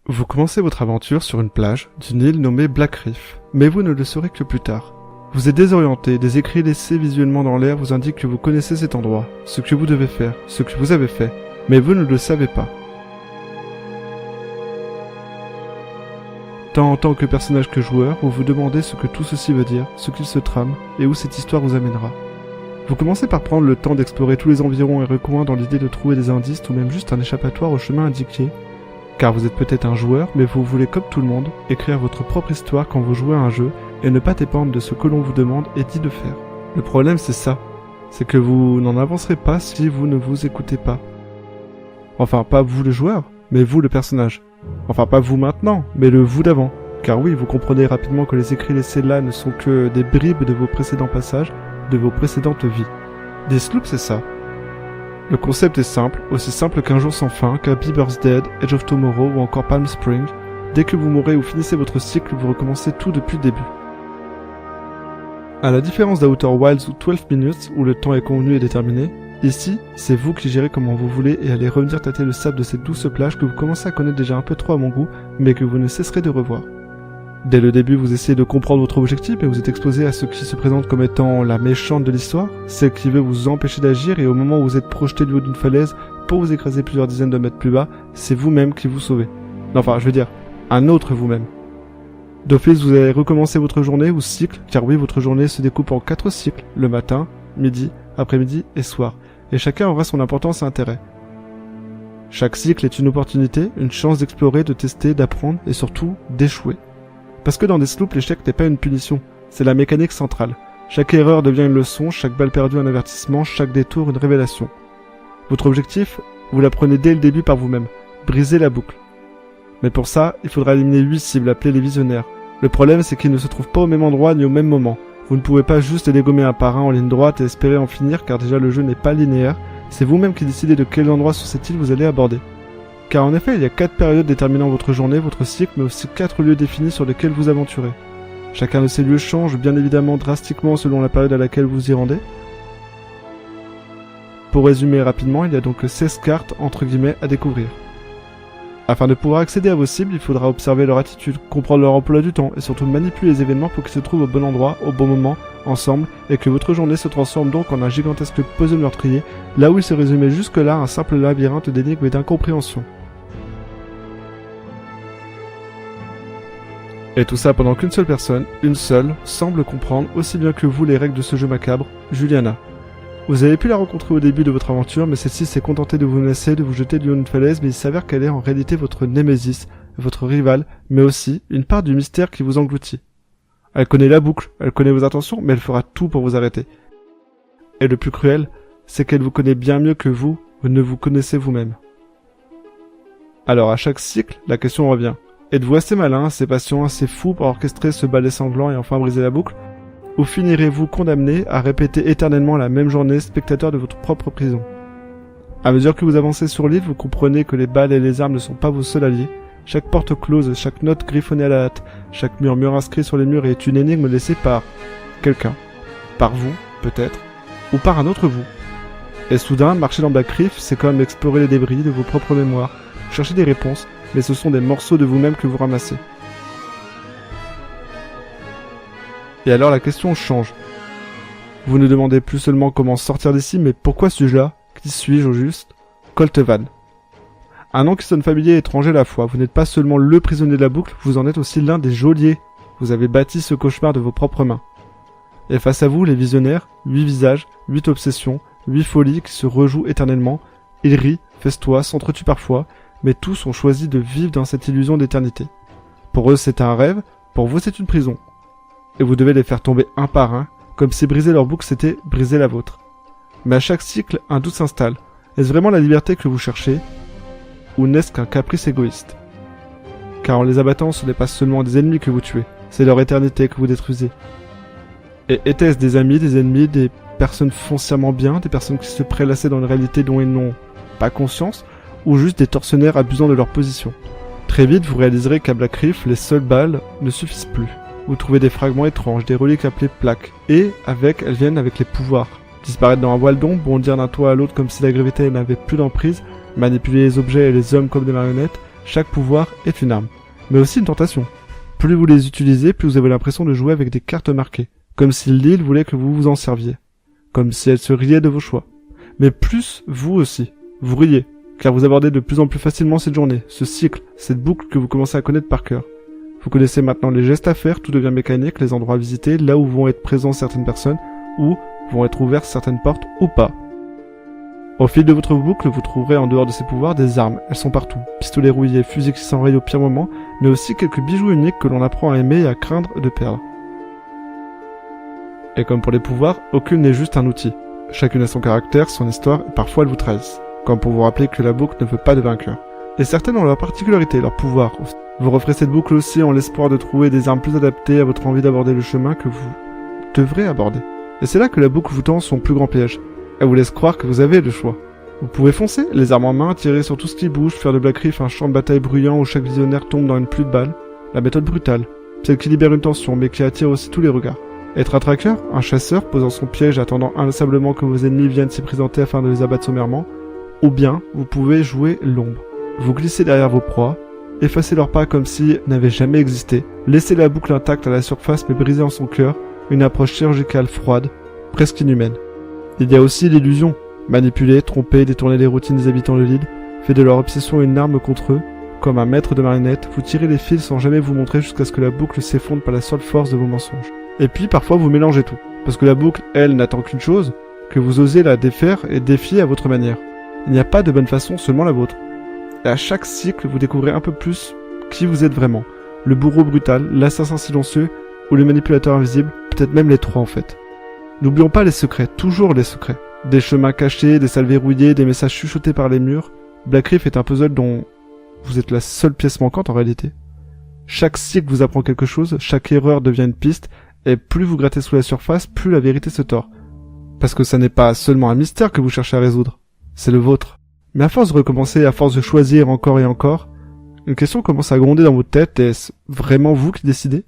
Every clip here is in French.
Vous commencez votre aventure sur une plage d'une île nommée Black Reef, mais vous ne le saurez que plus tard. Vous êtes désorienté, des écrits laissés visuellement dans l'air vous indiquent que vous connaissez cet endroit, ce que vous devez faire, ce que vous avez fait, mais vous ne le savez pas. Tant en tant que personnage que joueur, vous vous demandez ce que tout ceci veut dire, ce qu'il se trame, et où cette histoire vous amènera. Vous commencez par prendre le temps d'explorer tous les environs et recoins dans l'idée de trouver des indices ou même juste un échappatoire au chemin indiqué, car vous êtes peut-être un joueur, mais vous voulez comme tout le monde, écrire votre propre histoire quand vous jouez à un jeu, et ne pas dépendre de ce que l'on vous demande et dit de faire. Le problème c'est ça, c'est que vous n'en avancerez pas si vous ne vous écoutez pas. Enfin, pas vous le joueur, mais vous le personnage. Enfin, pas vous maintenant, mais le vous d'avant. Car oui, vous comprenez rapidement que les écrits laissés là ne sont que des bribes de vos précédents passages, de vos précédentes vies. Deathloop, c'est ça. Le concept est simple, aussi simple qu'un jour sans fin, qu'un Bieber's Dead, Edge of Tomorrow ou encore Palm Springs. Dès que vous mourrez ou finissez votre cycle, vous recommencez tout depuis le début. À la différence d'Outer Wilds ou 12 Minutes, où le temps est convenu et déterminé, ici, c'est vous qui gérez comment vous voulez et allez revenir tâter le sable de cette douce plage que vous commencez à connaître déjà un peu trop à mon goût, mais que vous ne cesserez de revoir. Dès le début, vous essayez de comprendre votre objectif et vous êtes exposé à ce qui se présente comme étant la méchante de l'histoire, celle qui veut vous empêcher d'agir, et au moment où vous êtes projeté du haut d'une falaise pour vous écraser plusieurs dizaines de mètres plus bas, c'est vous-même qui vous sauvez. Non, enfin, je veux dire, un autre vous-même. D'office, vous allez recommencer votre journée ou cycle, car oui, votre journée se découpe en 4 cycles, le matin, midi, après-midi et soir, et chacun aura son importance et intérêt. Chaque cycle est une opportunité, une chance d'explorer, de tester, d'apprendre et surtout d'échouer. Parce que dans Deathloop, l'échec n'est pas une punition, c'est la mécanique centrale. Chaque erreur devient une leçon, chaque balle perdue un avertissement, chaque détour une révélation. Votre objectif, vous l'apprenez dès le début par vous-même, briser la boucle. Mais pour ça, il faudra éliminer 8 cibles appelées les visionnaires. Le problème, c'est qu'ils ne se trouvent pas au même endroit ni au même moment. Vous ne pouvez pas juste les dégommer un par un en ligne droite et espérer en finir, car déjà le jeu n'est pas linéaire, c'est vous-même qui décidez de quel endroit sur cette île vous allez aborder. Car en effet, il y a 4 périodes déterminant votre journée, votre cycle, mais aussi 4 lieux définis sur lesquels vous aventurez. Chacun de ces lieux change bien évidemment drastiquement selon la période à laquelle vous y rendez. Pour résumer rapidement, il y a donc 16 cartes entre guillemets à découvrir. Afin de pouvoir accéder à vos cibles, il faudra observer leur attitude, comprendre leur emploi du temps et surtout manipuler les événements pour qu'ils se trouvent au bon endroit, au bon moment, ensemble, et que votre journée se transforme donc en un gigantesque puzzle meurtrier, là où il se résumait jusque-là un simple labyrinthe d'énigmes et d'incompréhension. Et tout ça pendant qu'une seule personne, une seule, semble comprendre aussi bien que vous les règles de ce jeu macabre, Juliana. Vous avez pu la rencontrer au début de votre aventure, mais celle-ci s'est contentée de vous menacer, de vous jeter du haut d'une falaise, mais il s'avère qu'elle est en réalité votre némésis, votre rival, mais aussi une part du mystère qui vous engloutit. Elle connaît la boucle, elle connaît vos intentions, mais elle fera tout pour vous arrêter. Et le plus cruel, c'est qu'elle vous connaît bien mieux que vous ne vous connaissez vous-même. Alors à chaque cycle, la question revient. Êtes-vous assez malin, assez patient, assez fou pour orchestrer ce balai sanglant et enfin briser la boucle? Ou finirez-vous condamné à répéter éternellement la même journée, spectateur de votre propre prison? À mesure que vous avancez sur l'île, vous comprenez que les balles et les armes ne sont pas vos seuls alliés. Chaque porte close, chaque note griffonnée à la hâte, chaque murmure inscrit sur les murs est une énigme laissée par quelqu'un. Par vous, peut-être, ou par un autre vous. Et soudain, marcher dans Black Reef, c'est comme explorer les débris de vos propres mémoires, chercher des réponses, mais ce sont des morceaux de vous-même que vous ramassez. Et alors la question change. Vous ne demandez plus seulement comment sortir d'ici, mais pourquoi suis-je là? Qui suis-je au juste? Colt Van. Un nom qui sonne familier et étranger à la fois. Vous n'êtes pas seulement le prisonnier de la boucle, vous en êtes aussi l'un des geôliers. Vous avez bâti ce cauchemar de vos propres mains. Et face à vous, les visionnaires, 8 visages, 8 obsessions, 8 folies qui se rejouent éternellement. Ils rient, festoient, s'entretuent parfois, mais tous ont choisi de vivre dans cette illusion d'éternité. Pour eux, c'est un rêve, pour vous, c'est une prison. Et vous devez les faire tomber un par un, comme si briser leur boucle c'était briser la vôtre. Mais à chaque cycle, un doute s'installe. Est-ce vraiment la liberté que vous cherchez? Ou n'est-ce qu'un caprice égoïste? Car en les abattant, ce n'est pas seulement des ennemis que vous tuez, c'est leur éternité que vous détruisez. Et était-ce des amis, des ennemis, des personnes foncièrement bien, des personnes qui se prélassaient dans une réalité dont ils n'ont pas conscience, ou juste des tortionnaires abusant de leur position? Très vite, vous réaliserez qu'à Black Reef, les seules balles ne suffisent plus. Vous trouvez des fragments étranges, des reliques appelées plaques, et elles viennent avec les pouvoirs. Disparaître dans un voile d'ombre, bondir d'un toit à l'autre comme si la gravité n'avait plus d'emprise, manipuler les objets et les hommes comme des marionnettes, Chaque pouvoir est une arme, mais aussi une tentation. Plus vous les utilisez, plus vous avez l'impression de jouer avec des cartes marquées, comme si l'île voulait que vous vous en serviez, comme si elle se riait de vos choix. Mais plus, vous aussi, vous riez, car vous abordez de plus en plus facilement cette journée, ce cycle, cette boucle que vous commencez à connaître par cœur. Vous connaissez maintenant les gestes à faire, tout devient mécanique, les endroits à visiter, là où vont être présents certaines personnes, où vont être ouvertes certaines portes ou pas. Au fil de votre boucle, vous trouverez en dehors de ces pouvoirs des armes. Elles sont partout. Pistolets rouillés, fusils qui s'enrayent au pire moment, mais aussi quelques bijoux uniques que l'on apprend à aimer et à craindre de perdre. Et comme pour les pouvoirs, aucune n'est juste un outil. Chacune a son caractère, son histoire, et parfois elles vous trahissent. Comme pour vous rappeler que la boucle ne veut pas de vainqueur. Et certaines ont leur particularité, leur pouvoir. Vous referez cette boucle aussi en l'espoir de trouver des armes plus adaptées à votre envie d'aborder le chemin que vous devrez aborder. Et c'est là que la boucle vous tend son plus grand piège. Elle vous laisse croire que vous avez le choix. Vous pouvez foncer, les armes en main, tirer sur tout ce qui bouge, faire de Black Reef un champ de bataille bruyant où chaque visionnaire tombe dans une pluie de balles. La méthode brutale, celle qui libère une tension mais qui attire aussi tous les regards. Être un tracker, un chasseur posant son piège attendant inlassablement que vos ennemis viennent s'y présenter afin de les abattre sommairement. Ou bien, vous pouvez jouer l'ombre. Vous glissez derrière vos proies, effacez leurs pas comme si n'avaient jamais existé, laissez la boucle intacte à la surface mais brisée en son cœur, une approche chirurgicale froide, presque inhumaine. Il y a aussi l'illusion. Manipuler, tromper, détourner les routines des habitants de l'île, fait de leur obsession une arme contre eux. Comme un maître de marionnette, vous tirez les fils sans jamais vous montrer jusqu'à ce que la boucle s'effondre par la seule force de vos mensonges. Et puis parfois vous mélangez tout. Parce que la boucle, elle, n'attend qu'une chose, que vous osez la défaire et défier à votre manière. Il n'y a pas de bonne façon, seulement la vôtre. Et à chaque cycle, vous découvrez un peu plus qui vous êtes vraiment. Le bourreau brutal, l'assassin silencieux, ou le manipulateur invisible, peut-être même les trois en fait. N'oublions pas les secrets, toujours les secrets. Des chemins cachés, des salles verrouillées, des messages chuchotés par les murs. Black Reef est un puzzle dont vous êtes la seule pièce manquante en réalité. Chaque cycle vous apprend quelque chose, chaque erreur devient une piste, et plus vous grattez sous la surface, plus la vérité se tord. Parce que ça n'est pas seulement un mystère que vous cherchez à résoudre, c'est le vôtre. Mais à force de recommencer, à force de choisir encore et encore, une question commence à gronder dans votre tête, est-ce vraiment vous qui décidez?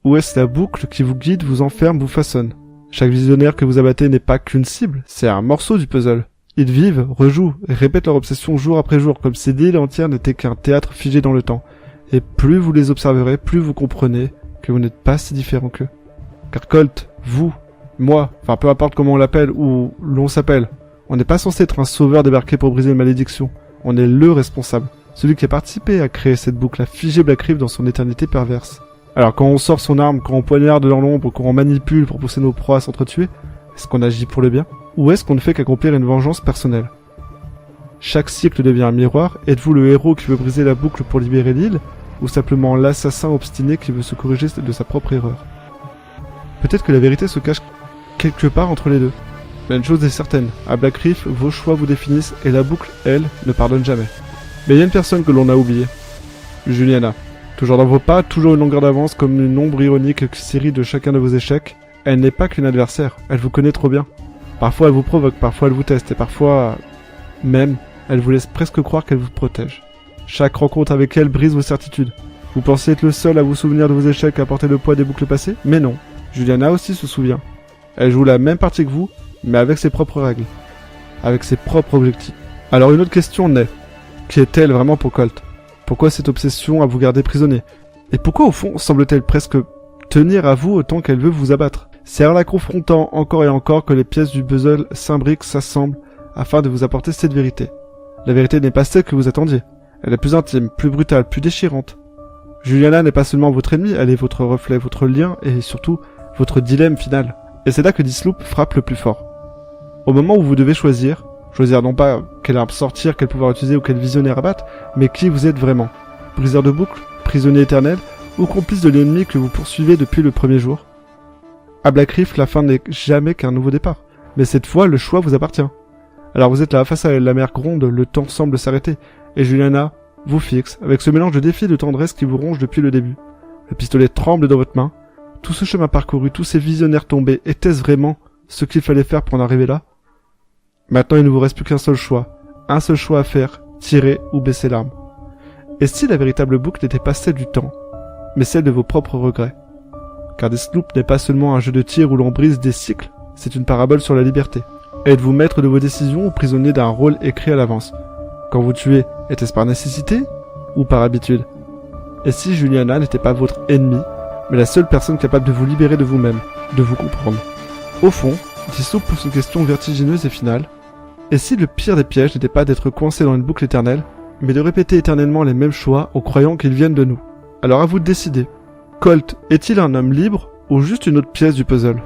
Ou est-ce la boucle qui vous guide, vous enferme, vous façonne? Chaque visionnaire que vous abattez n'est pas qu'une cible, c'est un morceau du puzzle. Ils vivent, rejouent et répètent leur obsession jour après jour, comme si l'île entière n'était qu'un théâtre figé dans le temps. Et plus vous les observerez, plus vous comprenez que vous n'êtes pas si différent qu'eux. Car Colt, vous, moi, enfin peu importe comment on l'appelle ou l'on s'appelle, on n'est pas censé être un sauveur débarqué pour briser une malédiction. On est le responsable. Celui qui a participé à créer cette boucle, à figer Black Reef dans son éternité perverse. Alors quand on sort son arme, quand on poignarde dans l'ombre, quand on manipule pour pousser nos proies à s'entretuer, est-ce qu'on agit pour le bien? Ou est-ce qu'on ne fait qu'accomplir une vengeance personnelle? Chaque cycle devient un miroir. Êtes-vous le héros qui veut briser la boucle pour libérer l'île? Ou simplement l'assassin obstiné qui veut se corriger de sa propre erreur? Peut-être que la vérité se cache quelque part entre les deux. Mais une chose est certaine, à Black Reef, vos choix vous définissent et la boucle, elle, ne pardonne jamais. Mais il y a une personne que l'on a oubliée. Juliana. Toujours dans vos pas, toujours une longueur d'avance comme une ombre ironique qui s'irrite de chacun de vos échecs. Elle n'est pas qu'une adversaire, elle vous connaît trop bien. Parfois elle vous provoque, parfois elle vous teste, et parfois, même, elle vous laisse presque croire qu'elle vous protège. Chaque rencontre avec elle brise vos certitudes. Vous pensez être le seul à vous souvenir de vos échecs, à porter le poids des boucles passées? Mais non, Juliana aussi se souvient. Elle joue la même partie que vous, mais avec ses propres règles. Avec ses propres objectifs. Alors une autre question naît. Qui est-elle vraiment pour Colt? Pourquoi cette obsession à vous garder prisonnier? Et pourquoi au fond semble-t-elle presque tenir à vous autant qu'elle veut vous abattre? C'est en la confrontant encore et encore que les pièces du puzzle s'imbriquent, s'assemblent, afin de vous apporter cette vérité. La vérité n'est pas celle que vous attendiez. Elle est plus intime, plus brutale, plus déchirante. Juliana n'est pas seulement votre ennemi, elle est votre reflet, votre lien et surtout votre dilemme final. Et c'est là que Deathloop frappe le plus fort. Au moment où vous devez choisir non pas quelle arme sortir, quel pouvoir utiliser ou quel visionnaire abattre, mais qui vous êtes vraiment. Briseur de boucles, prisonnier éternel, ou complice de l'ennemi que vous poursuivez depuis le premier jour. À Black Reef, la fin n'est jamais qu'un nouveau départ. Mais cette fois, le choix vous appartient. Alors vous êtes là, face à elle, la mer gronde, le temps semble s'arrêter, et Juliana vous fixe, avec ce mélange de défi et de tendresse qui vous ronge depuis le début. Le pistolet tremble dans votre main. Tout ce chemin parcouru, tous ces visionnaires tombés, était-ce vraiment ce qu'il fallait faire pour en arriver là? Maintenant, il ne vous reste plus qu'un seul choix à faire, tirer ou baisser l'arme. Et si la véritable boucle n'était pas celle du temps, mais celle de vos propres regrets? Car Deathloop n'est pas seulement un jeu de tir où l'on brise des cycles, c'est une parabole sur la liberté. Êtes-vous maître de vos décisions ou prisonnier d'un rôle écrit à l'avance? Quand vous tuez, était-ce par nécessité ou par habitude? Et si Juliana n'était pas votre ennemie, mais la seule personne capable de vous libérer de vous-même, de vous comprendre? Au fond, Jisoo pose une question vertigineuse et finale. Et si le pire des pièges n'était pas d'être coincé dans une boucle éternelle, mais de répéter éternellement les mêmes choix en croyant qu'ils viennent de nous? Alors à vous de décider. Colt est-il un homme libre ou juste une autre pièce du puzzle?